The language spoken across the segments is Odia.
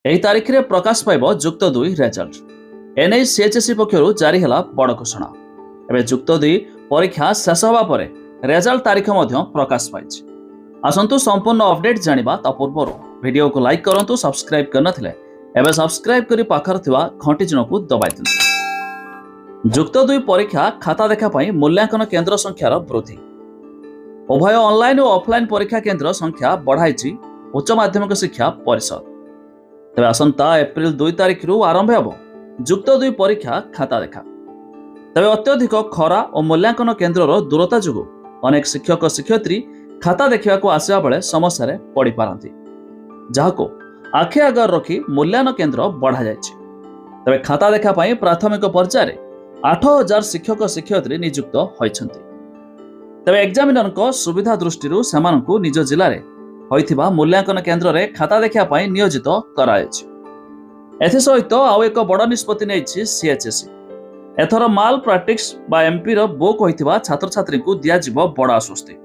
ଏହି ତାରିଖରେ ପ୍ରକାଶ ପାଇବ ଯୁକ୍ତ 2 ରେଜଲ୍ଟ। ଏନେଇ ସିଏଚ୍ଏସ୍ଇ ପକ୍ଷରୁ ଜାରି ହେଲା ବଡ଼ ଘୋଷଣା। ଏବେ ଯୁକ୍ତ 2 ପରୀକ୍ଷା ଶେଷ ହେବା ପରେ ରେଜଲ୍ଟ ତାରିଖ ମଧ୍ୟ ପ୍ରକାଶ ପାଇଛି। ଆସନ୍ତୁ ସମ୍ପୂର୍ଣ୍ଣ ଅପଡେଟ୍ ଜାଣିବା। ତା ପୂର୍ବରୁ ଭିଡ଼ିଓକୁ ଲାଇକ୍ କରନ୍ତୁ। ସବସ୍କ୍ରାଇବ୍ କରିନଥିଲେ ଏବେ ସବସ୍କ୍ରାଇବ୍ କରି ପାଖରେ ଥିବା ଘଣ୍ଟି ଚିହ୍ନକୁ ଦବାଇ ଦିଅନ୍ତୁ। ଯୁକ୍ତ 2 ପରୀକ୍ଷା ଖାତା ଦେଖା ପାଇଁ ମୂଲ୍ୟାଙ୍କନ କେନ୍ଦ୍ର ସଂଖ୍ୟାର ବୃଦ୍ଧି। ଉଭୟ ଅନଲାଇନ ଓ ଅଫଲାଇନ ପରୀକ୍ଷା କେନ୍ଦ୍ର ସଂଖ୍ୟା ବଢ଼ାଇଛି ଉଚ୍ଚ ମାଧ୍ୟମିକ ଶିକ୍ଷା ପରିଷଦ। ତେବେ ଆସନ୍ତା ଏପ୍ରିଲ 2 ତାରିଖରୁ ଆରମ୍ଭ ହେବ ଯୁକ୍ତ 2 ପରୀକ୍ଷା ଖାତା ଦେଖା। ତେବେ ଅତ୍ୟଧିକ ଖରା ଓ ମୂଲ୍ୟାଙ୍କନ କେନ୍ଦ୍ରର ଦୂରତା ଯୋଗୁଁ ଅନେକ ଶିକ୍ଷକ ଶିକ୍ଷୟିତ୍ରୀ ଖାତା ଦେଖିବାକୁ ଆସିବା ବେଳେ ସମସ୍ୟାରେ ପଡ଼ିପାରନ୍ତି, ଯାହାକୁ ଆଖି ଆଗରେ ରଖି ମୂଲ୍ୟାୟନ କେନ୍ଦ୍ର ବଢ଼ାଯାଇଛି। ତେବେ ଖାତା ଦେଖା ପାଇଁ ପ୍ରାଥମିକ ପର୍ଯ୍ୟାୟରେ 8,000 ଶିକ୍ଷକ ଶିକ୍ଷୟିତ୍ରୀ ନିଯୁକ୍ତ ହୋଇଛନ୍ତି। ତେବେ ଏକ୍ଜାମିନରଙ୍କ ସୁବିଧା ଦୃଷ୍ଟିରୁ ସେମାନଙ୍କୁ ନିଜ ଜିଲ୍ଲାରେ ହୋଇଥିବା ମୂଲ୍ୟାଙ୍କନ କେନ୍ଦ୍ରରେ ଖାତା ଦେଖିବା ପାଇଁ ନିୟୋଜିତ କରାଯାଇଛି। ଏଥିସହିତ ଆଉ ଏକ ବଡ଼ ନିଷ୍ପତ୍ତି ନେଇଛି ସିଏଚ୍ଏସ୍ଇ। ଏଥର ମାଲ ପ୍ରାକ୍ଟିକ୍ସ ବା ଏମ୍ପିର ବୁକ୍ ହୋଇଥିବା ଛାତ୍ରଛାତ୍ରୀଙ୍କୁ ଦିଆଯିବ ବଡ଼ ଆଶ୍ୱସ୍ତି।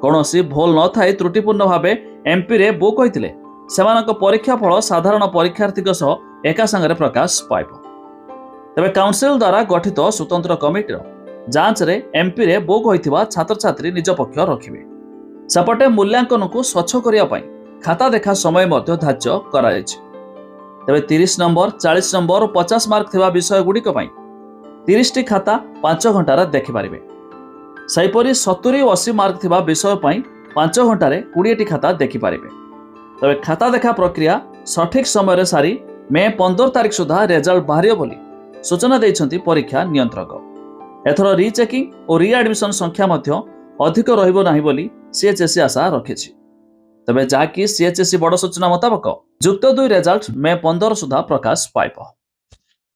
କୌଣସି ଭୁଲ ନଥାଇ ତ୍ରୁଟିପୂର୍ଣ୍ଣ ଭାବେ ଏମ୍ପିରେ ବୁକ୍ ହୋଇଥିଲେ ସେମାନଙ୍କ ପରୀକ୍ଷା ଫଳ ସାଧାରଣ ପରୀକ୍ଷାର୍ଥୀଙ୍କ ସହ ଏକା ସାଙ୍ଗରେ ପ୍ରକାଶ ପାଇବ। ତେବେ କାଉନସିଲ ଦ୍ୱାରା ଗଠିତ ସ୍ୱତନ୍ତ୍ର କମିଟିର ଯାଞ୍ଚରେ ଏମ୍ପିରେ ବୁକ୍ ହୋଇଥିବା ଛାତ୍ରଛାତ୍ରୀ ନିଜ ପକ୍ଷ ରଖିବେ। ସେପଟେ ମୂଲ୍ୟାଙ୍କନକୁ ସ୍ୱଚ୍ଛ କରିବା ପାଇଁ ଖାତା ଦେଖା ସମୟ ମଧ୍ୟ ଧାର୍ଯ୍ୟ କରାଯାଇଛି। ତେବେ 30 ନମ୍ବର, 40 ନମ୍ବର ଓ 50 ମାର୍କ ଥିବା ବିଷୟଗୁଡ଼ିକ ପାଇଁ 30ଟି ଖାତା 5 ଘଣ୍ଟାରେ ଦେଖିପାରିବେ। ସେହିପରି 70 ଓ 80 ମାର୍କ ଥିବା ବିଷୟ ପାଇଁ 5 ଘଣ୍ଟାରେ 20ଟି ଖାତା ଦେଖିପାରିବେ। ତେବେ ଖାତା ଦେଖା ପ୍ରକ୍ରିୟା ସଠିକ୍ ସମୟରେ ସାରି ମେ 15 ତାରିଖ ସୁଦ୍ଧା ରେଜଲ୍ଟ ବାହାରିବ ବୋଲି ସୂଚନା ଦେଇଛନ୍ତି ପରୀକ୍ଷା ନିୟନ୍ତ୍ରକ। ଏଥର ରିଚେକିଂ ଓ ରିଆଡମିସନ ସଂଖ୍ୟା ମଧ୍ୟ ଅଧିକ ରହିବ ନାହିଁ ବୋଲି ସିଏଚ୍ଏସ୍ଇ ଆଶା ରଖିଛି। ତେବେ ଯାହାକି ସିଏଚ୍ଏସ୍ଇ ବଡ଼ ସୂଚନା ମୁତାବକ ଯୁକ୍ତ 2 ରେଜଲ୍ଟ ମେ 15 ସୁଦ୍ଧା ପ୍ରକାଶ ପାଇବ।